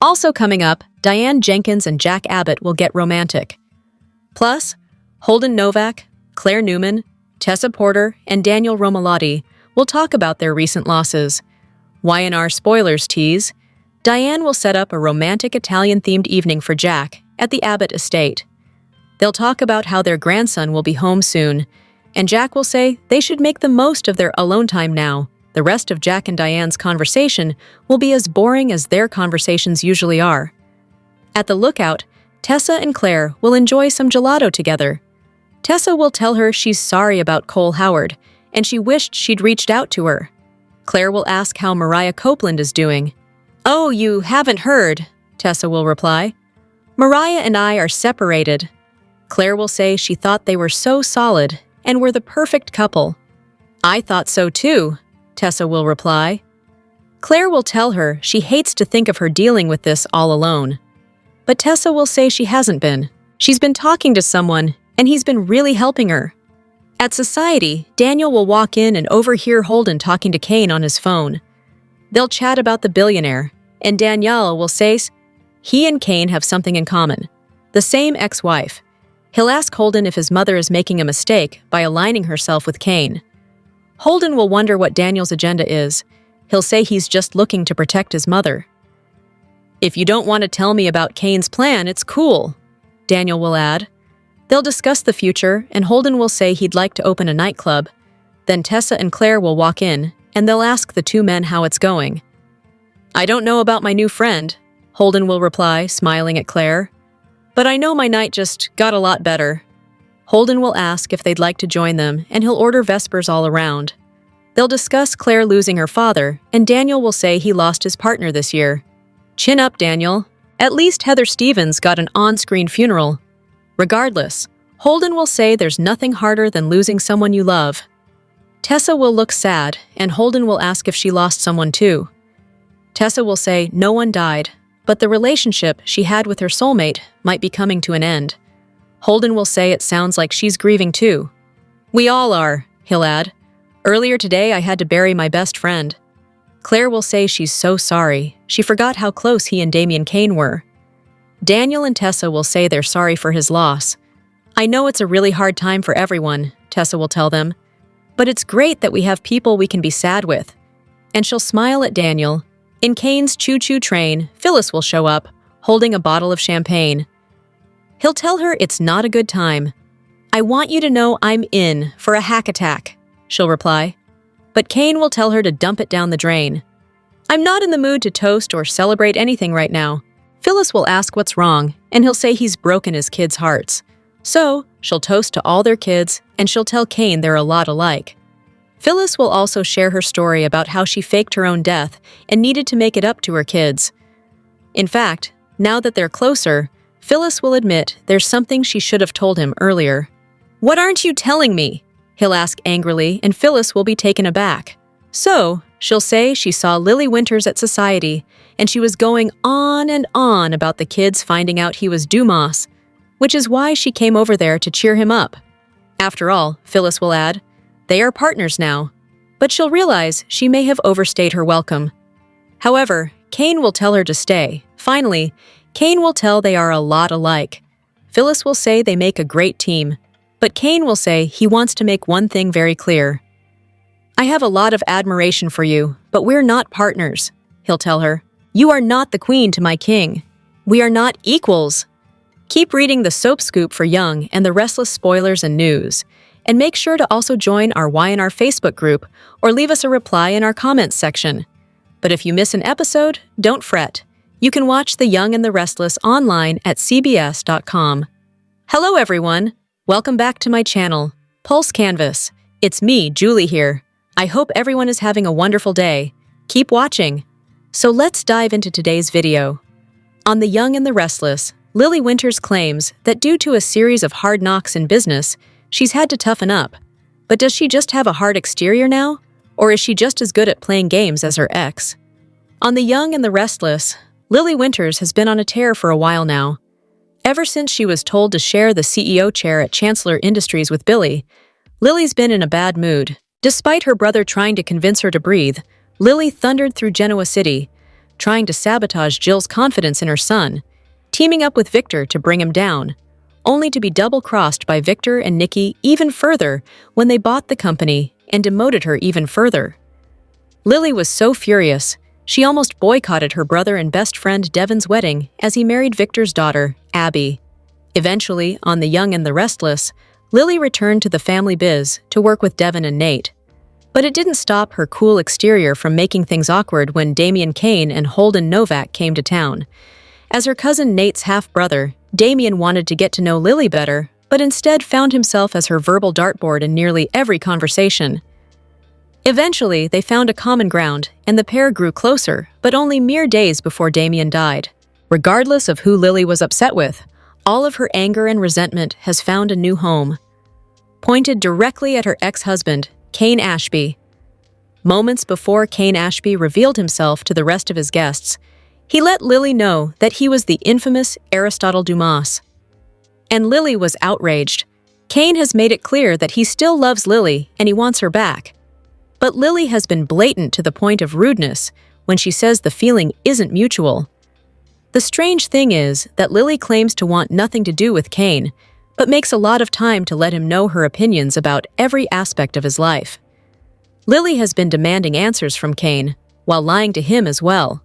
Also coming up, Diane Jenkins and Jack Abbott will get romantic. Plus, Holden Novak, Claire Newman, Tessa Porter, and Daniel Romalotti will talk about their recent losses. Y&R spoilers tease, Diane will set up a romantic Italian-themed evening for Jack at the Abbott estate. They'll talk about how their grandson will be home soon, and Jack will say they should make the most of their alone time now. The rest of Jack and Diane's conversation will be as boring as their conversations usually are. At the Lookout, Tessa and Claire will enjoy some gelato together. Tessa will tell her she's sorry about Cole Howard, and she wished she'd reached out to her. Claire will ask how Mariah Copeland is doing. "Oh, you haven't heard," Tessa will reply. "Mariah and I are separated." Claire will say she thought they were so solid and were the perfect couple. "I thought so too," Tessa will reply. Claire will tell her she hates to think of her dealing with this all alone. But Tessa will say she hasn't been. She's been talking to someone, and he's been really helping her. At Society, Daniel will walk in and overhear Holden talking to Kane on his phone. They'll chat about the billionaire, and Danielle will say he and Kane have something in common, the same ex-wife. He'll ask Holden if his mother is making a mistake by aligning herself with Kane. Holden will wonder what Daniel's agenda is. He'll say he's just looking to protect his mother. "If you don't want to tell me about Kane's plan, it's cool," Daniel will add. They'll discuss the future, and Holden will say he'd like to open a nightclub. Then Tessa and Claire will walk in, and they'll ask the two men how it's going. "I don't know about my new friend," Holden will reply, smiling at Claire. "But I know my night just got a lot better." Holden will ask if they'd like to join them, and he'll order Vespers all around. They'll discuss Claire losing her father, and Daniel will say he lost his partner this year. "Chin up, Daniel. At least Heather Stevens got an on-screen funeral." Regardless, Holden will say there's nothing harder than losing someone you love. Tessa will look sad, and Holden will ask if she lost someone too. Tessa will say no one died, but the relationship she had with her soulmate might be coming to an end. Holden will say it sounds like she's grieving too. "We all are," he'll add. "Earlier today I had to bury my best friend." Claire will say she's so sorry. She forgot how close he and Damian Kane were. Daniel and Tessa will say they're sorry for his loss. "I know it's a really hard time for everyone," Tessa will tell them, "but it's great that we have people we can be sad with." And she'll smile at Daniel. In Kane's choo-choo train, Phyllis will show up, holding a bottle of champagne. He'll tell her it's not a good time. "I want you to know I'm in for a hack attack," she'll reply. But Kane will tell her to dump it down the drain. "I'm not in the mood to toast or celebrate anything right now." Phyllis will ask what's wrong, and he'll say he's broken his kids' hearts. So, she'll toast to all their kids, and she'll tell Kane they're a lot alike. Phyllis will also share her story about how she faked her own death and needed to make it up to her kids. In fact, now that they're closer, Phyllis will admit there's something she should have told him earlier. "What aren't you telling me?" he'll ask angrily, and Phyllis will be taken aback. So, she'll say she saw Lily Winters at Society, and she was going on and on about the kids finding out he was Dumas, which is why she came over there to cheer him up. After all, Phyllis will add, they are partners now. But she'll realize she may have overstayed her welcome. However, Kane will tell her to stay. Finally, Kane will tell they are a lot alike. Phyllis will say they make a great team, but Kane will say he wants to make one thing very clear. "I have a lot of admiration for you, but we're not partners," he'll tell her. "You are not the queen to my king. We are not equals." Keep reading the Soap Scoop for Young and the Restless spoilers and news. And make sure to also join our Y&R Facebook group or leave us a reply in our comments section. But if you miss an episode, don't fret. You can watch The Young and the Restless online at cbs.com. Hello everyone! Welcome back to my channel, Pulse Canvas. It's me, Julie here. I hope everyone is having a wonderful day. Keep watching. So let's dive into today's video. On The Young and the Restless, Lily Winters claims that due to a series of hard knocks in business, she's had to toughen up. But does she just have a hard exterior now? Or is she just as good at playing games as her ex? On The Young and the Restless, Lily Winters has been on a tear for a while now. Ever since she was told to share the CEO chair at Chancellor Industries with Billy, Lily's been in a bad mood. Despite her brother trying to convince her to breathe, Lily thundered through Genoa City, trying to sabotage Jill's confidence in her son, teaming up with Victor to bring him down, only to be double-crossed by Victor and Nikki even further when they bought the company and demoted her even further. Lily was so furious, she almost boycotted her brother and best friend Devin's wedding as he married Victor's daughter, Abby. Eventually, on The Young and the Restless, Lily returned to the family biz to work with Devin and Nate. But it didn't stop her cool exterior from making things awkward when Damian Kane and Holden Novak came to town. As her cousin Nate's half-brother, Damian wanted to get to know Lily better, but instead found himself as her verbal dartboard in nearly every conversation. Eventually, they found a common ground, and the pair grew closer, but only mere days before Damian died. Regardless of who Lily was upset with, all of her anger and resentment has found a new home. Pointed directly at her ex-husband, Kane Ashby. Moments before Kane Ashby revealed himself to the rest of his guests, he let Lily know that he was the infamous Aristotle Dumas. And Lily was outraged. Kane has made it clear that he still loves Lily and he wants her back. But Lily has been blatant to the point of rudeness when she says the feeling isn't mutual. The strange thing is that Lily claims to want nothing to do with Kane, but makes a lot of time to let him know her opinions about every aspect of his life. Lily has been demanding answers from Kane, while lying to him as well.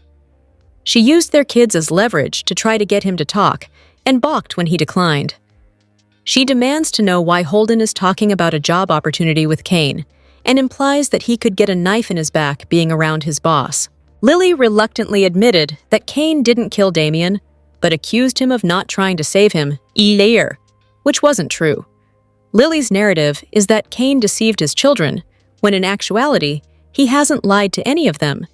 She used their kids as leverage to try to get him to talk, and balked when he declined. She demands to know why Holden is talking about a job opportunity with Kane, and implies that he could get a knife in his back being around his boss. Lily reluctantly admitted that Kane didn't kill Damian, but accused him of not trying to save him, earlier, which wasn't true. Lily's narrative is that Kane deceived his children, when in actuality, he hasn't lied to any of them.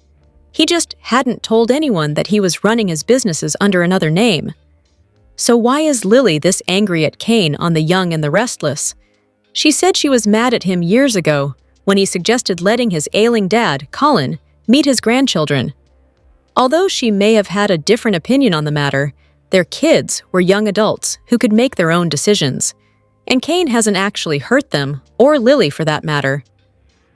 He just hadn't told anyone that he was running his businesses under another name. So why is Lily this angry at Kane on The Young and the Restless? She said she was mad at him years ago when he suggested letting his ailing dad, Colin, meet his grandchildren. Although she may have had a different opinion on the matter, their kids were young adults who could make their own decisions. And Kane hasn't actually hurt them, or Lily for that matter.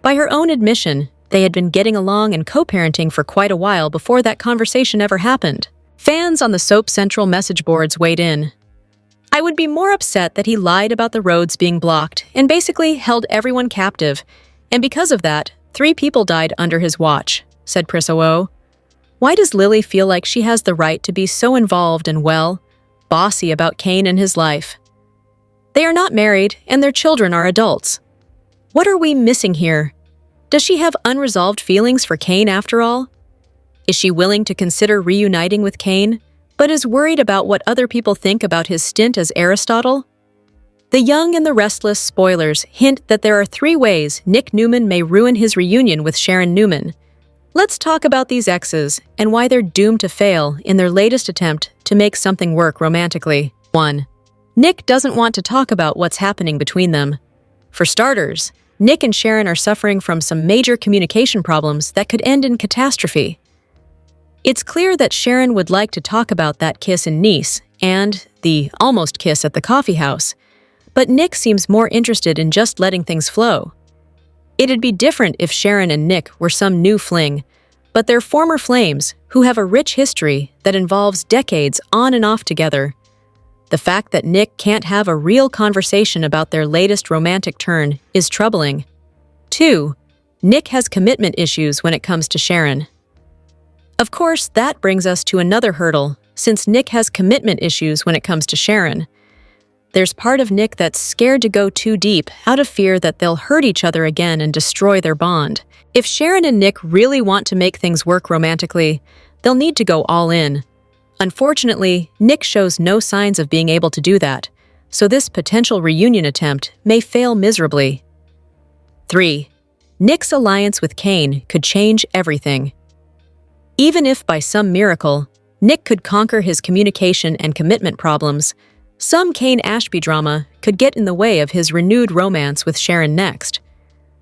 By her own admission, they had been getting along and co-parenting for quite a while before that conversation ever happened. Fans on the Soap Central message boards weighed in. I would be more upset that he lied about the roads being blocked and basically held everyone captive, and because of that, 3 people died under his watch, said Priso. Why does Lily feel like she has the right to be so involved and, well, bossy about Kane and his life? They are not married, and their children are adults. What are we missing here? Does she have unresolved feelings for Kane after all? Is she willing to consider reuniting with Kane, but is worried about what other people think about his stint as Aristotle? The Young and the Restless spoilers hint that there are 3 ways Nick Newman may ruin his reunion with Sharon Newman. Let's talk about these exes and why they're doomed to fail in their latest attempt to make something work romantically. 1. Nick doesn't want to talk about what's happening between them. For starters, Nick and Sharon are suffering from some major communication problems that could end in catastrophe. It's clear that Sharon would like to talk about that kiss in Nice and the almost kiss at the coffee house, but Nick seems more interested in just letting things flow. It'd be different if Sharon and Nick were some new fling, but they're former flames who have a rich history that involves decades on and off together. The fact that Nick can't have a real conversation about their latest romantic turn is troubling. 2. Nick has commitment issues when it comes to Sharon. Of course, that brings us to another hurdle, since Nick has commitment issues when it comes to Sharon. There's part of Nick that's scared to go too deep out of fear that they'll hurt each other again and destroy their bond. If Sharon and Nick really want to make things work romantically, they'll need to go all in. Unfortunately, Nick shows no signs of being able to do that, so this potential reunion attempt may fail miserably. 3. Nick's alliance with Kane could change everything. Even if by some miracle, Nick could conquer his communication and commitment problems, some Kane Ashby drama could get in the way of his renewed romance with Sharon next.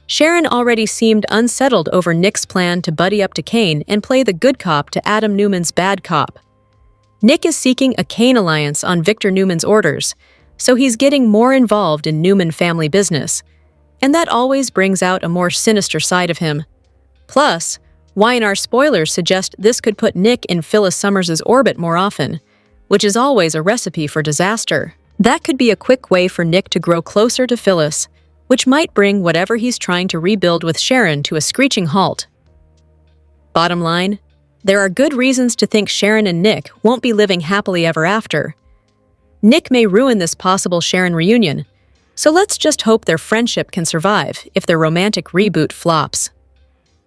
Sharon already seemed unsettled over Nick's plan to buddy up to Kane and play the good cop to Adam Newman's bad cop. Nick is seeking a Kane alliance on Victor Newman's orders, so he's getting more involved in Newman family business, and that always brings out a more sinister side of him. Plus, Y&R spoilers suggest this could put Nick in Phyllis Summers' orbit more often, which is always a recipe for disaster. That could be a quick way for Nick to grow closer to Phyllis, which might bring whatever he's trying to rebuild with Sharon to a screeching halt. Bottom line, there are good reasons to think Sharon and Nick won't be living happily ever after. Nick may ruin this possible Sharon reunion, so let's just hope their friendship can survive if their romantic reboot flops.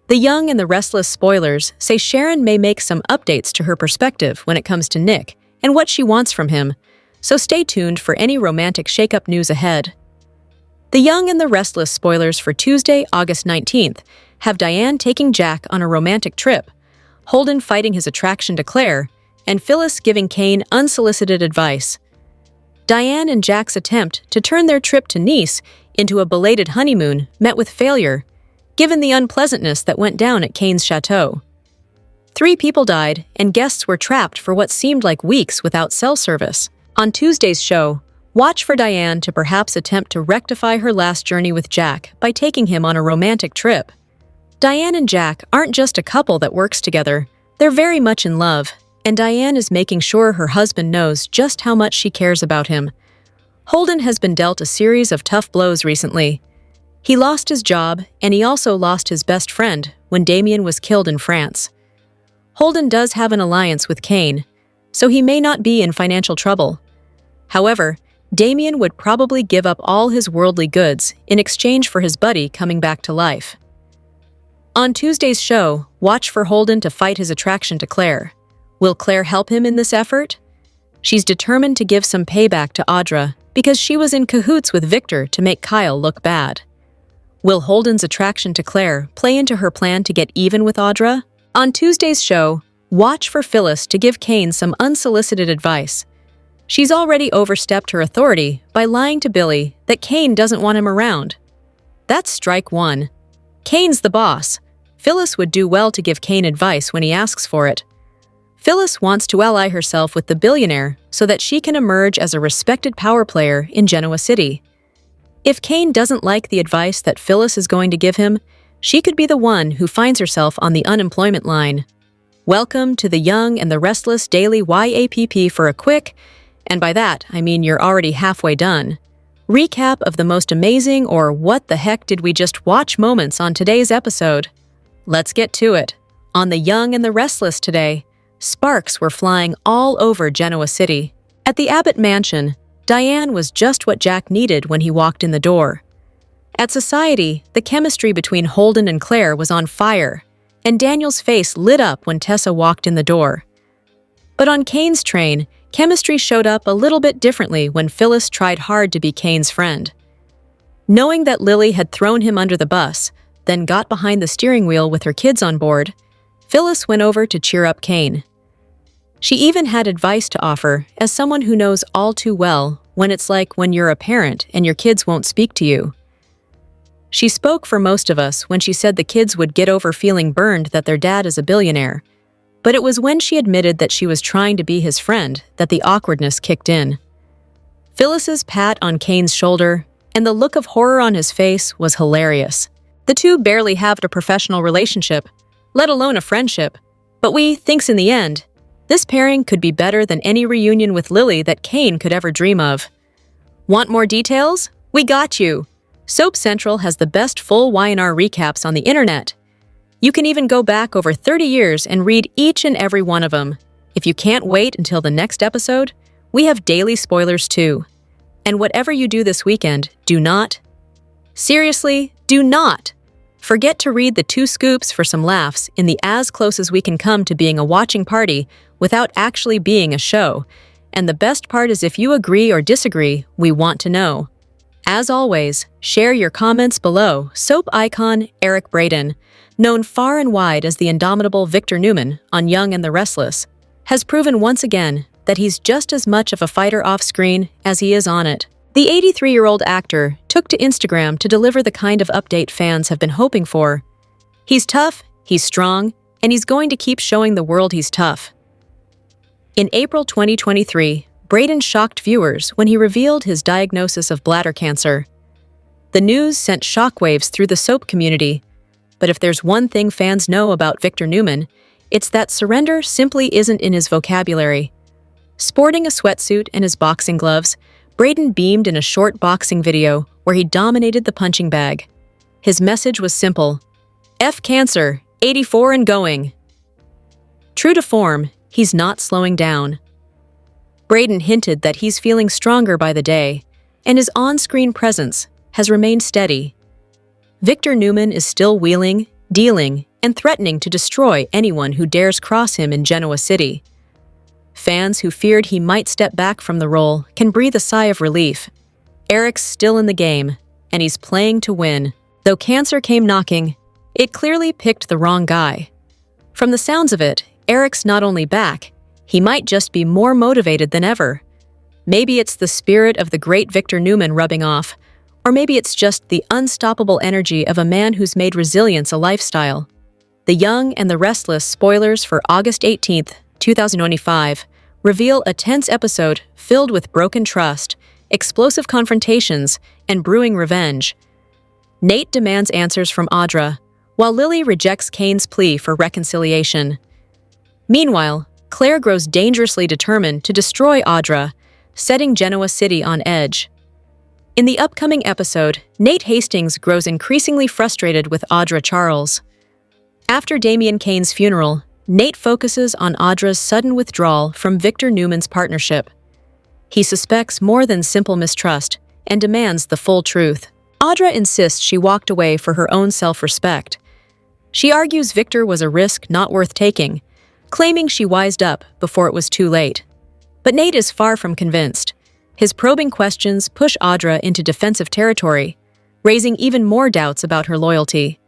The Young and the Restless spoilers say Sharon may make some updates to her perspective when it comes to Nick and what she wants from him, so stay tuned for any romantic shakeup news ahead. The Young and the Restless spoilers for Tuesday, August 19th have Diane taking Jack on a romantic trip, Holden fighting his attraction to Claire, and Phyllis giving Kane unsolicited advice. Diane and Jack's attempt to turn their trip to Nice into a belated honeymoon met with failure, given the unpleasantness that went down at Kane's chateau. 3 people died, and guests were trapped for what seemed like weeks without cell service. On Tuesday's show, watch for Diane to perhaps attempt to rectify her last journey with Jack by taking him on a romantic trip. Diane and Jack aren't just a couple that works together, they're very much in love, and Diane is making sure her husband knows just how much she cares about him. Holden has been dealt a series of tough blows recently. He lost his job, and he also lost his best friend when Damien was killed in France. Holden does have an alliance with Kane, so he may not be in financial trouble. However, Damien would probably give up all his worldly goods in exchange for his buddy coming back to life. On Tuesday's show, watch for Holden to fight his attraction to Claire. Will Claire help him in this effort? She's determined to give some payback to Audra because she was in cahoots with Victor to make Kyle look bad. Will Holden's attraction to Claire play into her plan to get even with Audra? On Tuesday's show, watch for Phyllis to give Kane some unsolicited advice. She's already overstepped her authority by lying to Billy that Kane doesn't want him around. That's strike 1. Kane's the boss. Phyllis would do well to give Kane advice when he asks for it. Phyllis wants to ally herself with the billionaire so that she can emerge as a respected power player in Genoa City. If Kane doesn't like the advice that Phyllis is going to give him, she could be the one who finds herself on the unemployment line. Welcome to the Young and the Restless Daily YAPP for a quick, and by that I mean you're already halfway done, recap of the most amazing or what the heck did we just watch moments on today's episode. Let's get to it. On the Young and the Restless today, sparks were flying all over Genoa City. At the Abbott mansion, Diane was just what Jack needed when he walked in the door. At Society, the chemistry between Holden and Claire was on fire, and Daniel's face lit up when Tessa walked in the door. But on Kane's train, chemistry showed up a little bit differently when Phyllis tried hard to be Kane's friend. Knowing that Lily had thrown him under the bus, then got behind the steering wheel with her kids on board, Phyllis went over to cheer up Kane. She even had advice to offer as someone who knows all too well when it's like when you're a parent and your kids won't speak to you. She spoke for most of us when she said the kids would get over feeling burned that their dad is a billionaire, but it was when she admitted that she was trying to be his friend that the awkwardness kicked in. Phyllis's pat on Kane's shoulder and the look of horror on his face was hilarious. The two barely have a professional relationship, let alone a friendship, but we thinks in the end, this pairing could be better than any reunion with Lily that Kane could ever dream of. Want more details? We got you! Soap Central has the best full Y&R recaps on the internet. You can even go back over 30 years and read each and every one of them. If you can't wait until the next episode, we have daily spoilers too. And whatever you do this weekend, do not, seriously, do not forget to read the 2 scoops for some laughs in the as close as we can come to being a watching party without actually being a show. And the best part is if you agree or disagree, we want to know. As always, share your comments below. Soap icon Eric Braden, known far and wide as the indomitable Victor Newman on Young and the Restless, has proven once again that he's just as much of a fighter off-screen as he is on it. The 83-year-old actor took to Instagram to deliver the kind of update fans have been hoping for. He's tough, he's strong, and he's going to keep showing the world he's tough. In April 2023, Braden shocked viewers when he revealed his diagnosis of bladder cancer. The news sent shockwaves through the soap community, But if there's one thing fans know about Victor Newman, it's that surrender simply isn't in his vocabulary. Sporting a sweatsuit and his boxing gloves, Braden beamed in a short boxing video where he dominated the punching bag. His message was simple: F cancer, 84 and going. True to form, he's not slowing down. Braden hinted that he's feeling stronger by the day, and his on-screen presence has remained steady. Victor Newman is still wheeling, dealing, and threatening to destroy anyone who dares cross him in Genoa City. Fans who feared he might step back from the role can breathe a sigh of relief. Eric's still in the game, and he's playing to win. Though cancer came knocking, it clearly picked the wrong guy. From the sounds of it, Eric's not only back, he might just be more motivated than ever. Maybe it's the spirit of the great Victor Newman rubbing off, or maybe it's just the unstoppable energy of a man who's made resilience a lifestyle. The Young and the Restless spoilers for August 18th, 2025, reveal a tense episode filled with broken trust, explosive confrontations, and brewing revenge. Nate demands answers from Audra, while Lily rejects Kane's plea for reconciliation. Meanwhile, Claire grows dangerously determined to destroy Audra, setting Genoa City on edge. In the upcoming episode, Nate Hastings grows increasingly frustrated with Audra Charles. After Damian Kane's funeral, Nate focuses on Audra's sudden withdrawal from Victor Newman's partnership. He suspects more than simple mistrust and demands the full truth. Audra insists she walked away for her own self-respect. She argues Victor was a risk not worth taking, claiming she wised up before it was too late. But Nate is far from convinced. His probing questions push Audra into defensive territory, raising even more doubts about her loyalty.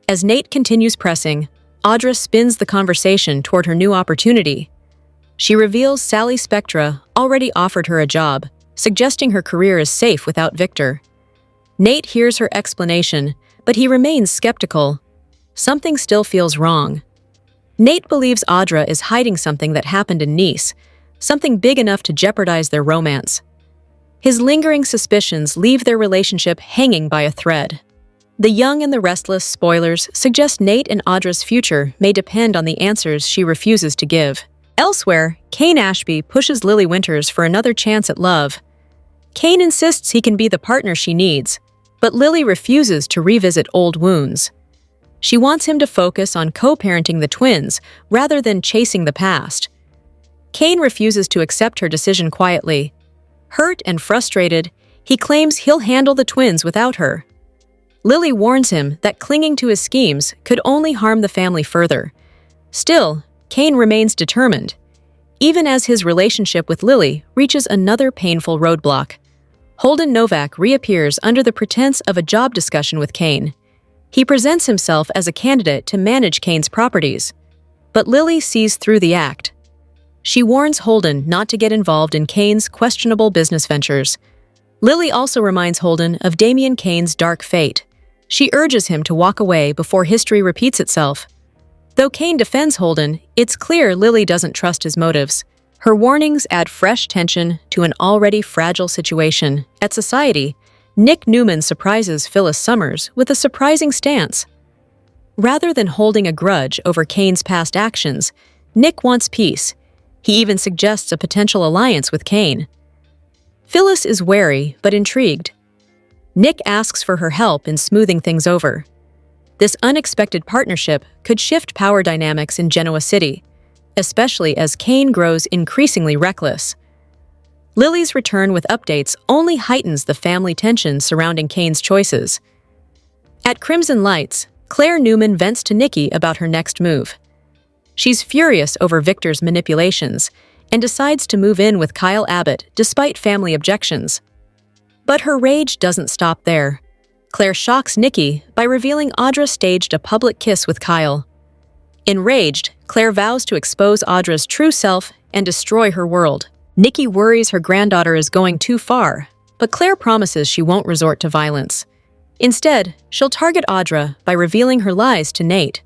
As Nate continues pressing, Audra spins the conversation toward her new opportunity. She reveals Sally Spectra already offered her a job, suggesting her career is safe without Victor. Nate hears her explanation, but he remains skeptical. Something still feels wrong. Nate believes Audra is hiding something that happened in Nice, something big enough to jeopardize their romance. His lingering suspicions leave their relationship hanging by a thread. The Young and the Restless spoilers suggest Nate and Audra's future may depend on the answers she refuses to give. Elsewhere, Kane Ashby pushes Lily Winters for another chance at love. Kane insists he can be the partner she needs, but Lily refuses to revisit old wounds. She wants him to focus on co-parenting the twins rather than chasing the past. Kane refuses to accept her decision quietly. Hurt and frustrated, he claims he'll handle the twins without her. Lily warns him that clinging to his schemes could only harm the family further. Still, Kane remains determined, even as his relationship with Lily reaches another painful roadblock. Holden Novak reappears under the pretense of a job discussion with Kane. He presents himself as a candidate to manage Kane's properties, but Lily sees through the act. She warns Holden not to get involved in Kane's questionable business ventures. Lily also reminds Holden of Damian Kane's dark fate. She urges him to walk away before history repeats itself. Though Kane defends Holden, it's clear Lily doesn't trust his motives. Her warnings add fresh tension to an already fragile situation. At Society, Nick Newman surprises Phyllis Summers with a surprising stance. Rather than holding a grudge over Kane's past actions, Nick wants peace. He even suggests a potential alliance with Kane. Phyllis is wary but intrigued. Nick asks for her help in smoothing things over. This unexpected partnership could shift power dynamics in Genoa City, especially as Kane grows increasingly reckless. Lily's return with updates only heightens the family tension surrounding Kane's choices. At Crimson Lights, Claire Newman vents to Nikki about her next move. She's furious over Victor's manipulations and decides to move in with Kyle Abbott despite family objections. But her rage doesn't stop there. Claire shocks Nikki by revealing Audra staged a public kiss with Kyle. Enraged, Claire vows to expose Audra's true self and destroy her world. Nikki worries her granddaughter is going too far, but Claire promises she won't resort to violence. Instead, she'll target Audra by revealing her lies to Nate.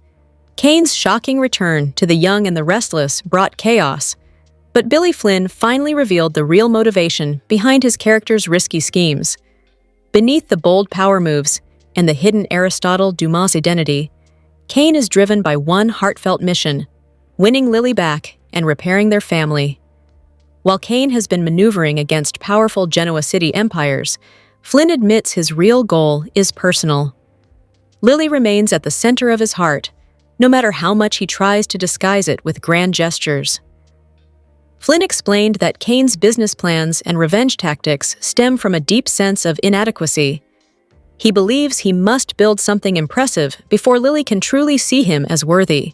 Kane's shocking return to The Young and the Restless brought chaos, but Billy Flynn finally revealed the real motivation behind his character's risky schemes. Beneath the bold power moves and the hidden Aristotle Dumas identity, Kane is driven by one heartfelt mission: winning Lily back and repairing their family. While Kane has been maneuvering against powerful Genoa City empires, Flynn admits his real goal is personal. Lily remains at the center of his heart, no matter how much he tries to disguise it with grand gestures. Flynn explained that Kane's business plans and revenge tactics stem from a deep sense of inadequacy. He believes he must build something impressive before Lily can truly see him as worthy.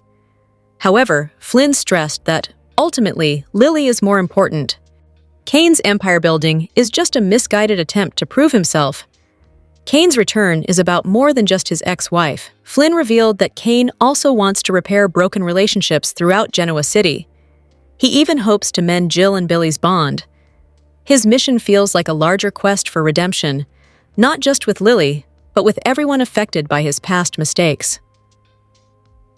However, Flynn stressed that, ultimately, Lily is more important. Kane's empire building is just a misguided attempt to prove himself. Kane's return is about more than just his ex-wife. Flynn revealed that Kane also wants to repair broken relationships throughout Genoa City. He even hopes to mend Jill and Billy's bond. His mission feels like a larger quest for redemption, not just with Lily, but with everyone affected by his past mistakes.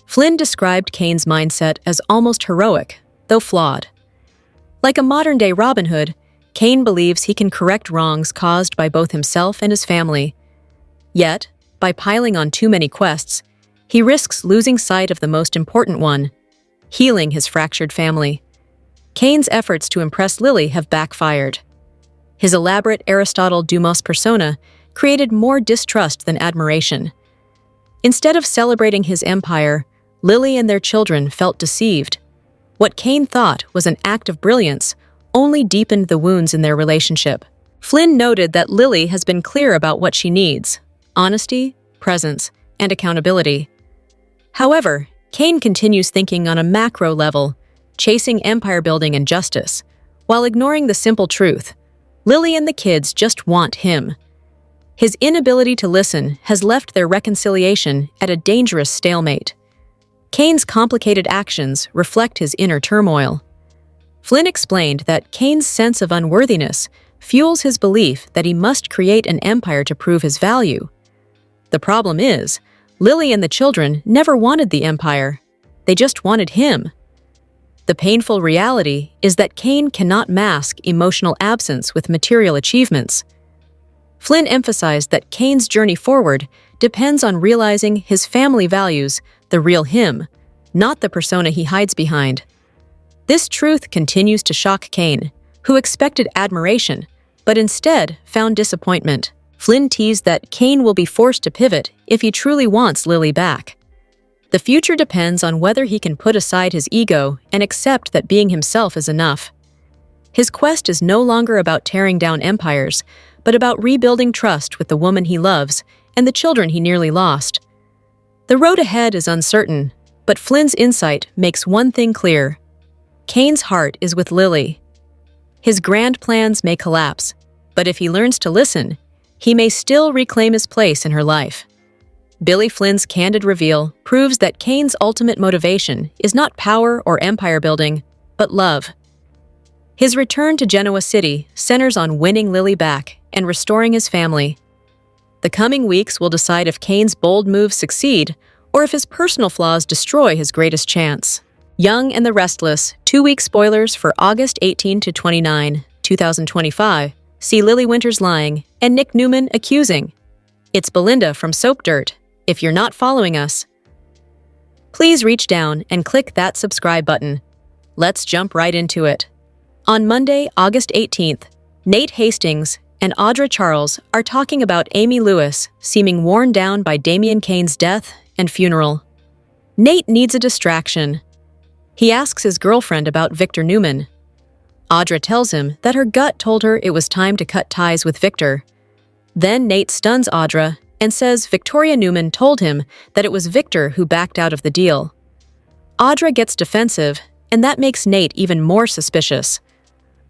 Flynn described Kane's mindset as almost heroic, though flawed. Like a modern-day Robin Hood, Kane believes he can correct wrongs caused by both himself and his family. Yet, by piling on too many quests, he risks losing sight of the most important one: healing his fractured family. Kane's efforts to impress Lily have backfired. His elaborate Aristotle Dumas persona created more distrust than admiration. Instead of celebrating his empire, Lily and their children felt deceived. What Kane thought was an act of brilliance only deepened the wounds in their relationship. Flynn noted that Lily has been clear about what she needs: honesty, presence, and accountability. However, Kane continues thinking on a macro level, chasing empire building and justice, while ignoring the simple truth: Lily and the kids just want him. His inability to listen has left their reconciliation at a dangerous stalemate. Kane's complicated actions reflect his inner turmoil. Flynn explained that Kane's sense of unworthiness fuels his belief that he must create an empire to prove his value. The problem is, Lily and the children never wanted the empire. They just wanted him. The painful reality is that Kane cannot mask emotional absence with material achievements. Flynn emphasized that Kane's journey forward depends on realizing his family values the real him, not the persona he hides behind. This truth continues to shock Kane, who expected admiration, but instead found disappointment. Flynn teased that Kane will be forced to pivot if he truly wants Lily back. The future depends on whether he can put aside his ego and accept that being himself is enough. His quest is no longer about tearing down empires, but about rebuilding trust with the woman he loves and the children he nearly lost. The road ahead is uncertain, but Flynn's insight makes one thing clear: Kane's heart is with Lily. His grand plans may collapse, but if he learns to listen, he may still reclaim his place in her life. Billy Flynn's candid reveal proves that Kane's ultimate motivation is not power or empire building, but love. His return to Genoa City centers on winning Lily back and restoring his family. The coming weeks will decide if Kane's bold moves succeed or if his personal flaws destroy his greatest chance. Young and the Restless, 2-week spoilers for August 18 to 29, 2025, see Lily Winters lying and Nick Newman accusing. It's Belinda from Soap Dirt. If you're not following us, please reach down and click that subscribe button. Let's jump right into it. On Monday, August 18th, Nate Hastings and Audra Charles are talking about Amy Lewis seeming worn down by Damian Kane's death and funeral. Nate needs a distraction. He asks his girlfriend about Victor Newman. Audra tells him that her gut told her it was time to cut ties with Victor. Then Nate stuns Audra and says Victoria Newman told him that it was Victor who backed out of the deal. Audra gets defensive, and that makes Nate even more suspicious.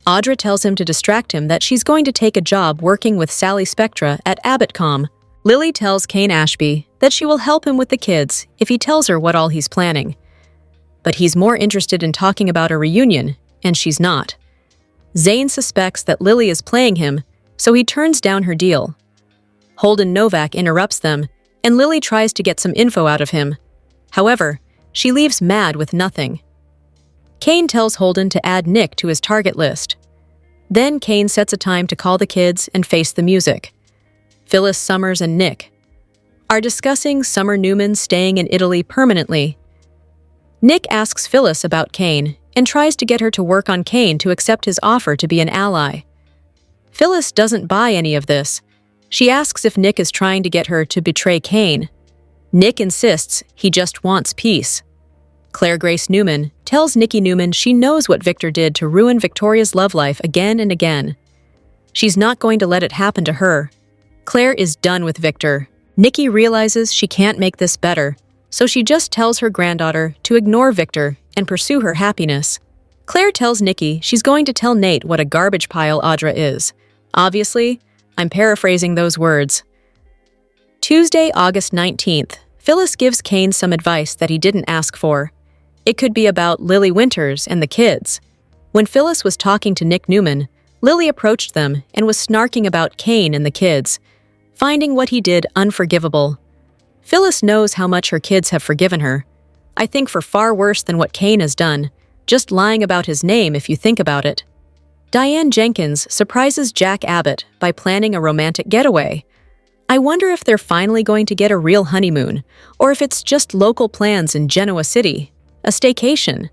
Audra tells him to distract him that she's going to take a job working with Sally Spectra at Abbottcom. Lily tells Kane Ashby that she will help him with the kids if he tells her what all he's planning. But he's more interested in talking about a reunion, and she's not. Zane suspects that Lily is playing him, so he turns down her deal. Holden Novak interrupts them, and Lily tries to get some info out of him. However, she leaves mad with nothing. Kane tells Holden to add Nick to his target list. Then Kane sets a time to call the kids and face the music. Phyllis, Summers, and Nick. are discussing Summer Newman staying in Italy permanently. Nick asks Phyllis about Kane and tries to get her to work on Kane to accept his offer to be an ally. Phyllis doesn't buy any of this. She asks if Nick is trying to get her to betray Kane. Nick insists he just wants peace. Claire Grace Newman tells Nikki Newman she knows what Victor did to ruin Victoria's love life again and again. She's not going to let it happen to her. Claire is done with Victor. Nikki realizes she can't make this better, so she just tells her granddaughter to ignore Victor and pursue her happiness. Claire tells Nikki she's going to tell Nate what a garbage pile Audra is. Obviously, I'm paraphrasing those words. Tuesday, August 19th, Phyllis gives Kane some advice that he didn't ask for. It could be about Lily Winters and the kids. When Phyllis was talking to Nick Newman, Lily approached them and was snarking about Kane and the kids, finding what he did unforgivable. Phyllis knows how much her kids have forgiven her. I think for far worse than what Kane has done, just lying about his name if you think about it. Diane Jenkins surprises Jack Abbott by planning a romantic getaway. I wonder if they're finally going to get a real honeymoon, or if it's just local plans in Genoa City, a staycation.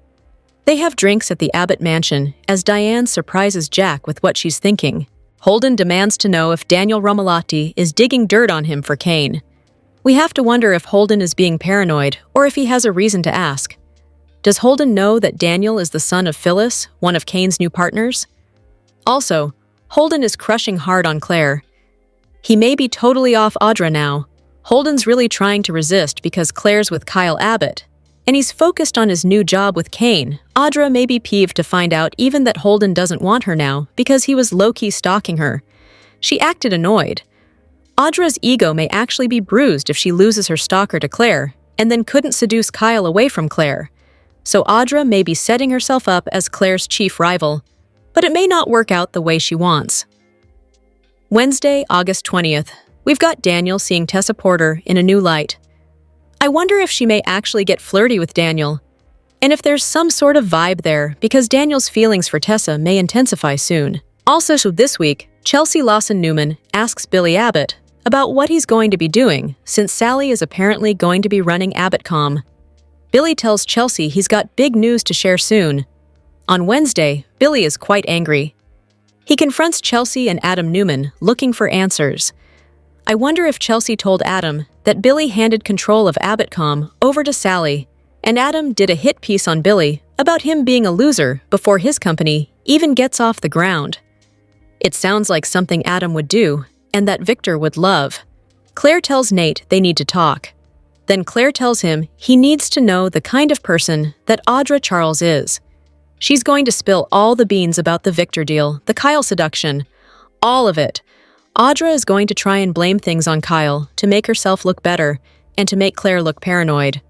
They have drinks at the Abbott mansion as Diane surprises Jack with what she's thinking. Holden demands to know if Daniel Romalotti is digging dirt on him for Kane. We have to wonder if Holden is being paranoid or if he has a reason to ask. Does Holden know that Daniel is the son of Phyllis, one of Kane's new partners? Also, Holden is crushing hard on Claire. He may be totally off Audra now. Holden's really trying to resist because Claire's with Kyle Abbott, and he's focused on his new job with Kane. Audra may be peeved to find out even that Holden doesn't want her now because he was low-key stalking her. She acted annoyed. Audra's ego may actually be bruised if she loses her stalker to Claire and then couldn't seduce Kyle away from Claire. So Audra may be setting herself up as Claire's chief rival, but it may not work out the way she wants. Wednesday, August 20th. We've got Daniel seeing Tessa Porter in a new light. I wonder if she may actually get flirty with Daniel, and if there's some sort of vibe there because Daniel's feelings for Tessa may intensify soon. Also this week, Chelsea Lawson Newman asks Billy Abbott about what he's going to be doing since Sally is apparently going to be running AbbottCom. Billy tells Chelsea he's got big news to share soon. On Wednesday, Billy is quite angry. He confronts Chelsea and Adam Newman, looking for answers. I wonder if Chelsea told Adam that Billy handed control of AbbottCom over to Sally, and Adam did a hit piece on Billy about him being a loser before his company even gets off the ground. It sounds like something Adam would do, and that Victor would love. Claire tells Nate they need to talk. Then Claire tells him he needs to know the kind of person that Audra Charles is. She's going to spill all the beans about the Victor deal, the Kyle seduction, all of it. Audra is going to try and blame things on Kyle to make herself look better and to make Claire look paranoid.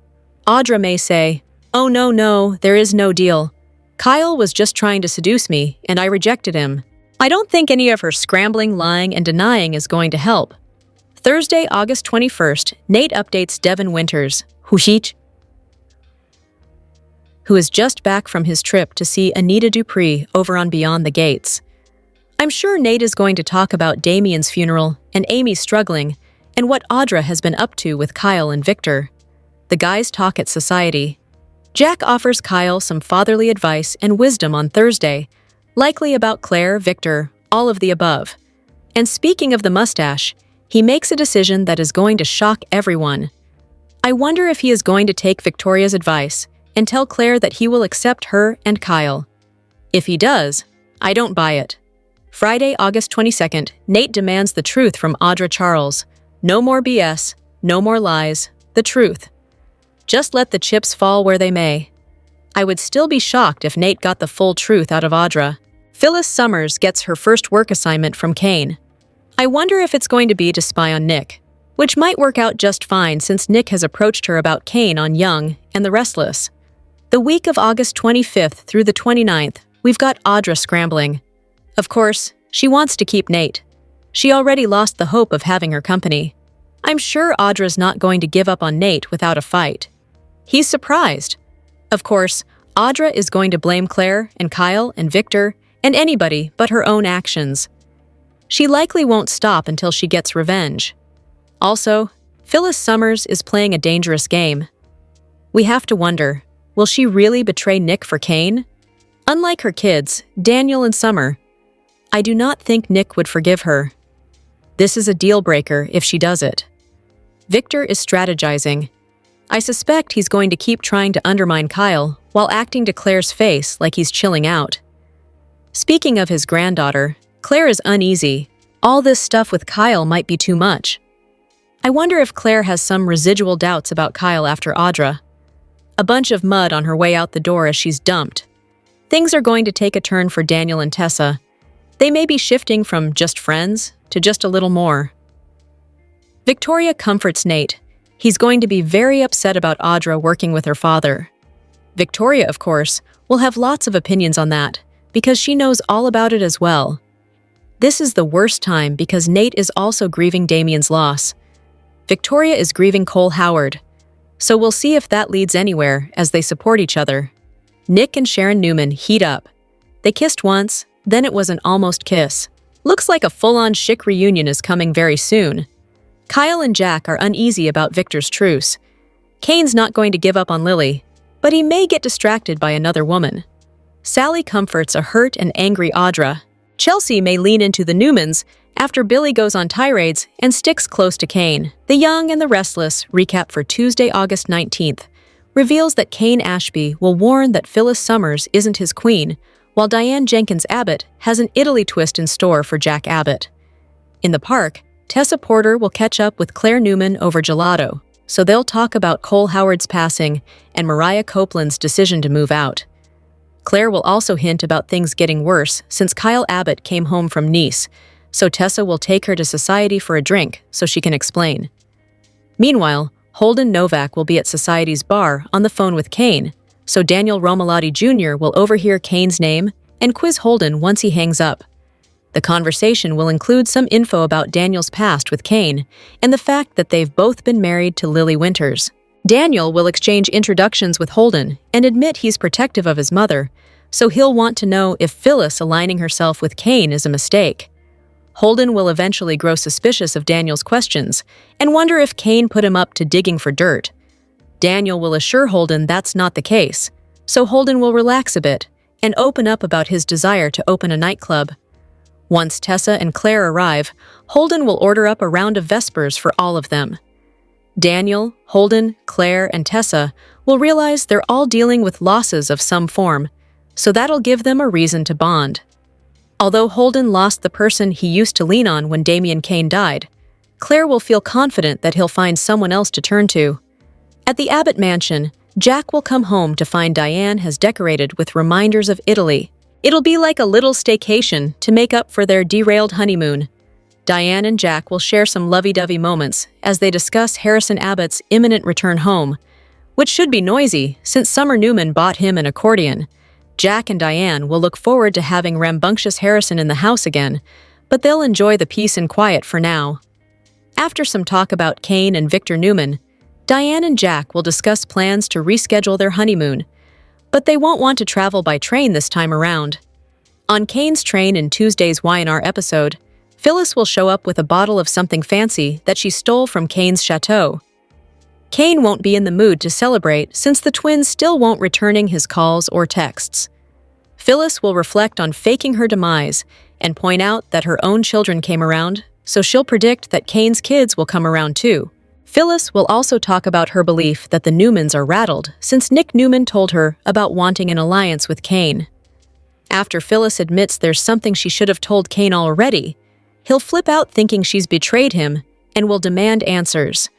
Audra may say, "Oh no, there is no deal. Kyle was just trying to seduce me, and I rejected him." I don't think any of her scrambling, lying, and denying is going to help. Thursday, August 21st, Nate updates Devin Winters, who is just back from his trip to see Anita Dupree over on Beyond the Gates. I'm sure Nate is going to talk about Damien's funeral and Amy struggling and what Audra has been up to with Kyle and Victor. The guys talk at society. Jack offers Kyle some fatherly advice and wisdom on Thursday, likely about Claire, Victor, all of the above. And speaking of the mustache, he makes a decision that is going to shock everyone. I wonder if he is going to take Victoria's advice and tell Claire that he will accept her and Kyle. If he does, I don't buy it. Friday, August 22nd, Nate demands the truth from Audra Charles. No more BS, no more lies, the truth. Just let the chips fall where they may. I would still be shocked if Nate got the full truth out of Audra. Phyllis Summers gets her first work assignment from Kane. I wonder if it's going to be to spy on Nick, which might work out just fine since Nick has approached her about Kane on Young and the Restless. The week of August 25th through the 29th, we've got Audra scrambling. Of course, she wants to keep Nate. She already lost the hope of having her company. I'm sure Audra's not going to give up on Nate without a fight. He's surprised. Of course, Audra is going to blame Claire and Kyle and Victor and anybody but her own actions. She likely won't stop until she gets revenge. Also, Phyllis Summers is playing a dangerous game. We have to wonder, will she really betray Nick for Kane? Unlike her kids, Daniel and Summer, I do not think Nick would forgive her. This is a deal breaker if she does it. Victor is strategizing. I suspect he's going to keep trying to undermine Kyle while acting to Claire's face like he's chilling out. Speaking of his granddaughter, Claire is uneasy. All this stuff with Kyle might be too much. I wonder if Claire has some residual doubts about Kyle after Audra. A bunch of mud on her way out the door as she's dumped. Things are going to take a turn for Daniel and Tessa. They may be shifting from just friends to just a little more. Victoria comforts Nate. He's going to be very upset about Audra working with her father. Victoria, of course, will have lots of opinions on that because she knows all about it as well. This is the worst time because Nate is also grieving Damien's loss. Victoria is grieving Cole Howard. So we'll see if that leads anywhere as they support each other. Nick and Sharon Newman heat up. They kissed once, then it was an almost kiss. Looks like a full-on chic reunion is coming very soon. Kyle and Jack are uneasy about Victor's truce. Kane's not going to give up on Lily, but he may get distracted by another woman. Sally comforts a hurt and angry Audra. Chelsea may lean into the Newmans after Billy goes on tirades and sticks close to Kane. The Young and the Restless recap for Tuesday, August 19th, reveals that Kane Ashby will warn that Phyllis Summers isn't his queen, while Diane Jenkins Abbott has an Italy twist in store for Jack Abbott. In the park, Tessa Porter will catch up with Claire Newman over gelato, so they'll talk about Cole Howard's passing and Mariah Copeland's decision to move out. Claire will also hint about things getting worse since Kyle Abbott came home from Nice, so Tessa will take her to Society for a drink so she can explain. Meanwhile, Holden Novak will be at Society's bar on the phone with Kane, so Daniel Romalotti Jr. will overhear Kane's name and quiz Holden once he hangs up. The conversation will include some info about Daniel's past with Kane and the fact that they've both been married to Lily Winters. Daniel will exchange introductions with Holden and admit he's protective of his mother, so he'll want to know if Phyllis aligning herself with Kane is a mistake. Holden will eventually grow suspicious of Daniel's questions and wonder if Kane put him up to digging for dirt. Daniel will assure Holden that's not the case, so Holden will relax a bit and open up about his desire to open a nightclub. Once Tessa and Claire arrive, Holden will order up a round of Vespers for all of them. Daniel, Holden, Claire, and Tessa will realize they're all dealing with losses of some form, so that'll give them a reason to bond. Although Holden lost the person he used to lean on when Damien Kane died, Claire will feel confident that he'll find someone else to turn to. At the Abbott mansion, Jack will come home to find Diane has decorated with reminders of Italy. It'll be like a little staycation to make up for their derailed honeymoon. Diane and Jack will share some lovey-dovey moments as they discuss Harrison Abbott's imminent return home, which should be noisy since Summer Newman bought him an accordion. Jack and Diane will look forward to having rambunctious Harrison in the house again, but they'll enjoy the peace and quiet for now. After some talk about Kane and Victor Newman, Diane and Jack will discuss plans to reschedule their honeymoon, but they won't want to travel by train this time around. On Kane's train in Tuesday's Y&R episode, Phyllis will show up with a bottle of something fancy that she stole from Kane's chateau. Kane won't be in the mood to celebrate since the twins still won't returning his calls or texts. Phyllis will reflect on faking her demise and point out that her own children came around, so she'll predict that Kane's kids will come around too. Phyllis will also talk about her belief that the Newmans are rattled since Nick Newman told her about wanting an alliance with Kane. After Phyllis admits there's something she should have told Kane already, he'll flip out thinking she's betrayed him and will demand answers.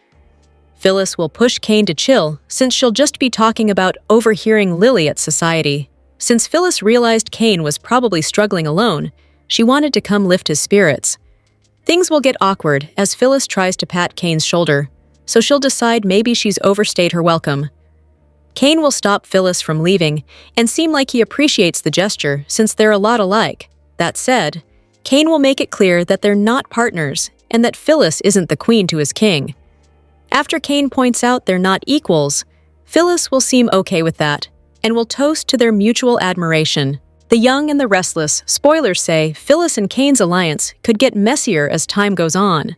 Phyllis will push Kane to chill since she'll just be talking about overhearing Lily at Society. Since Phyllis realized Kane was probably struggling alone, she wanted to come lift his spirits. Things will get awkward as Phyllis tries to pat Kane's shoulder, so she'll decide maybe she's overstayed her welcome. Kane will stop Phyllis from leaving and seem like he appreciates the gesture since they're a lot alike. That said, Kane will make it clear that they're not partners and that Phyllis isn't the queen to his king. After Kane points out they're not equals, Phyllis will seem okay with that and will toast to their mutual admiration. The Young and the Restless spoilers say Phyllis and Kane's alliance could get messier as time goes on.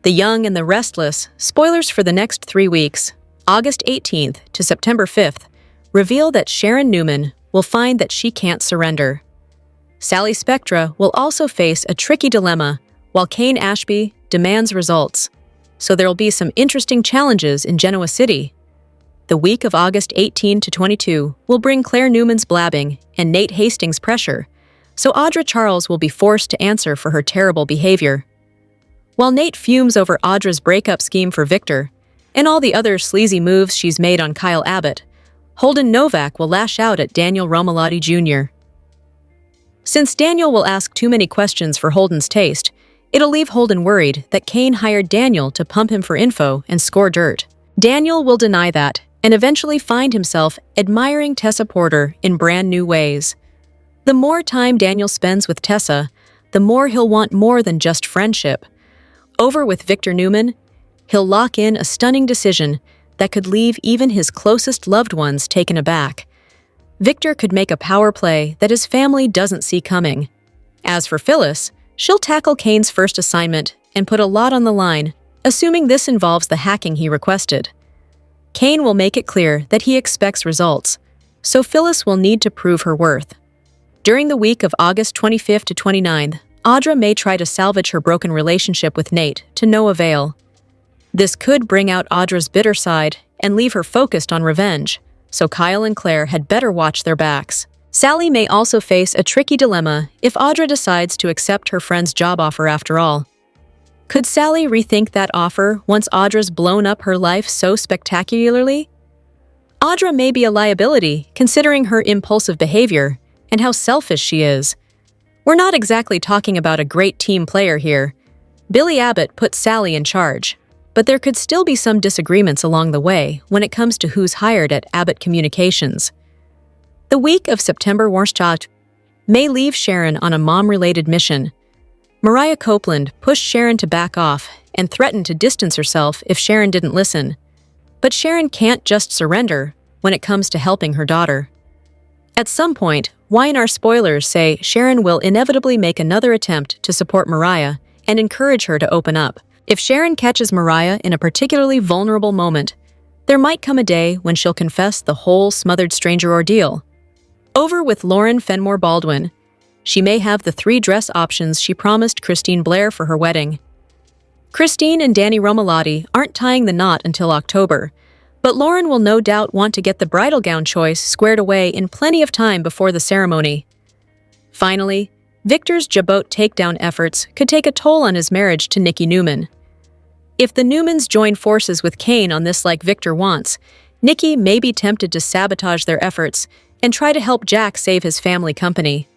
The Young and the Restless, spoilers for the next 3 weeks, August 18th to September 5th, reveal that Sharon Newman will find that she can't surrender. Sally Spectra will also face a tricky dilemma, while Kane Ashby demands results. So there'll be some interesting challenges in Genoa City. The week of August 18 to 22 will bring Claire Newman's blabbing and Nate Hastings' pressure, so Audra Charles will be forced to answer for her terrible behavior. While Nate fumes over Audra's breakup scheme for Victor, and all the other sleazy moves she's made on Kyle Abbott, Holden Novak will lash out at Daniel Romalotti Jr. Since Daniel will ask too many questions for Holden's taste, it'll leave Holden worried that Kane hired Daniel to pump him for info and score dirt. Daniel will deny that and eventually find himself admiring Tessa Porter in brand new ways. The more time Daniel spends with Tessa, the more he'll want more than just friendship. Over with Victor Newman, he'll lock in a stunning decision that could leave even his closest loved ones taken aback. Victor could make a power play that his family doesn't see coming. As for Phyllis, she'll tackle Kane's first assignment and put a lot on the line, assuming this involves the hacking he requested. Kane will make it clear that he expects results, so Phyllis will need to prove her worth. During the week of August 25th to 29th, Audra may try to salvage her broken relationship with Nate to no avail. This could bring out Audra's bitter side and leave her focused on revenge, so Kyle and Claire had better watch their backs. Sally may also face a tricky dilemma if Audra decides to accept her friend's job offer after all. Could Sally rethink that offer once Audra's blown up her life so spectacularly? Audra may be a liability, considering her impulsive behavior and how selfish she is. We're not exactly talking about a great team player here. Billy Abbott put Sally in charge, but there could still be some disagreements along the way when it comes to who's hired at Abbott Communications. The week of September Warschat may leave Sharon on a mom-related mission. Mariah Copeland pushed Sharon to back off and threatened to distance herself if Sharon didn't listen. But Sharon can't just surrender when it comes to helping her daughter. At some point, Y&R spoilers say Sharon will inevitably make another attempt to support Mariah and encourage her to open up. If Sharon catches Mariah in a particularly vulnerable moment, there might come a day when she'll confess the whole smothered stranger ordeal. Over with Lauren Fenmore Baldwin. She may have the 3 dress options she promised Christine Blair for her wedding. Christine and Danny Romalotti aren't tying the knot until October, but Lauren will no doubt want to get the bridal gown choice squared away in plenty of time before the ceremony. Finally, Victor's Jabot takedown efforts could take a toll on his marriage to Nikki Newman. If the Newmans join forces with Kane on this like Victor wants, Nikki may be tempted to sabotage their efforts and try to help Jack save his family company.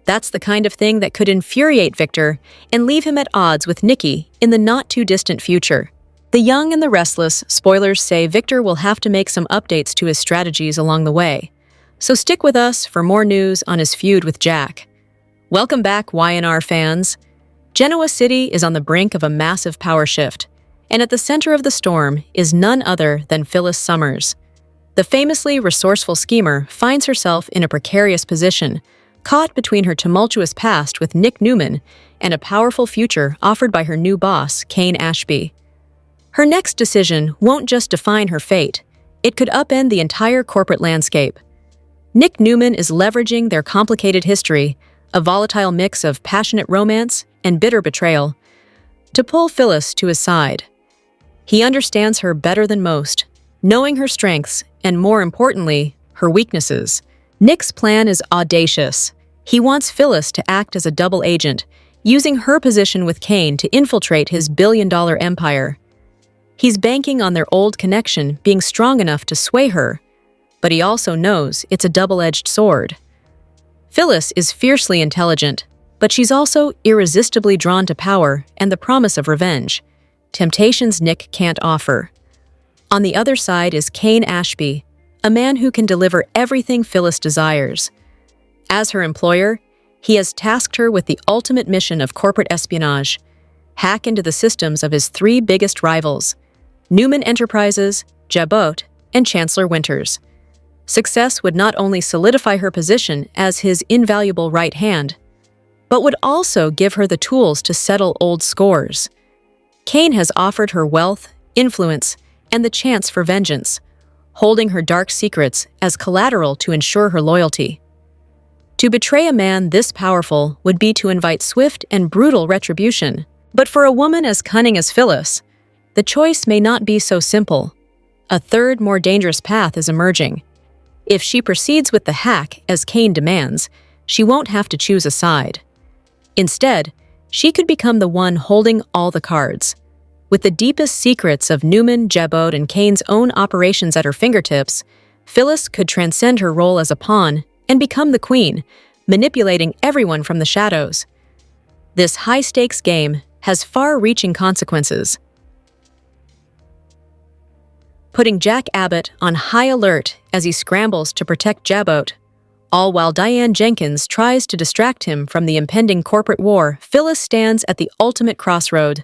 That's the kind of thing that could infuriate Victor and leave him at odds with Nikki in the not-too-distant future. The Young and the Restless spoilers say Victor will have to make some updates to his strategies along the way, so stick with us for more news on his feud with Jack. Welcome back, Y&R fans. Genoa City is on the brink of a massive power shift, and at the center of the storm is none other than Phyllis Summers. The famously resourceful schemer finds herself in a precarious position, caught between her tumultuous past with Nick Newman and a powerful future offered by her new boss, Kane Ashby. Her next decision won't just define her fate, it could upend the entire corporate landscape. Nick Newman is leveraging their complicated history, a volatile mix of passionate romance and bitter betrayal, to pull Phyllis to his side. He understands her better than most, knowing her strengths and, more importantly, her weaknesses. Nick's plan is audacious. He wants Phyllis to act as a double agent, using her position with Kane to infiltrate his billion-dollar empire. He's banking on their old connection being strong enough to sway her, but he also knows it's a double-edged sword. Phyllis is fiercely intelligent, but she's also irresistibly drawn to power and the promise of revenge, temptations Nick can't offer. On the other side is Kane Ashby, a man who can deliver everything Phyllis desires. As her employer, he has tasked her with the ultimate mission of corporate espionage: hack into the systems of his 3 biggest rivals, Newman Enterprises, Jabot, and Chancellor Winters. Success would not only solidify her position as his invaluable right hand, but would also give her the tools to settle old scores. Cain has offered her wealth, influence, and the chance for vengeance, holding her dark secrets as collateral to ensure her loyalty. To betray a man this powerful would be to invite swift and brutal retribution. But for a woman as cunning as Phyllis, the choice may not be so simple. A third, more dangerous path is emerging. If she proceeds with the hack as Cain demands, she won't have to choose a side. Instead, she could become the one holding all the cards. With the deepest secrets of Newman, Jebot, and Cain's own operations at her fingertips, Phyllis could transcend her role as a pawn and become the queen, manipulating everyone from the shadows. This high-stakes game has far-reaching consequences, putting Jack Abbott on high alert as he scrambles to protect Jebot. All while Diane Jenkins tries to distract him from the impending corporate war, Phyllis stands at the ultimate crossroad.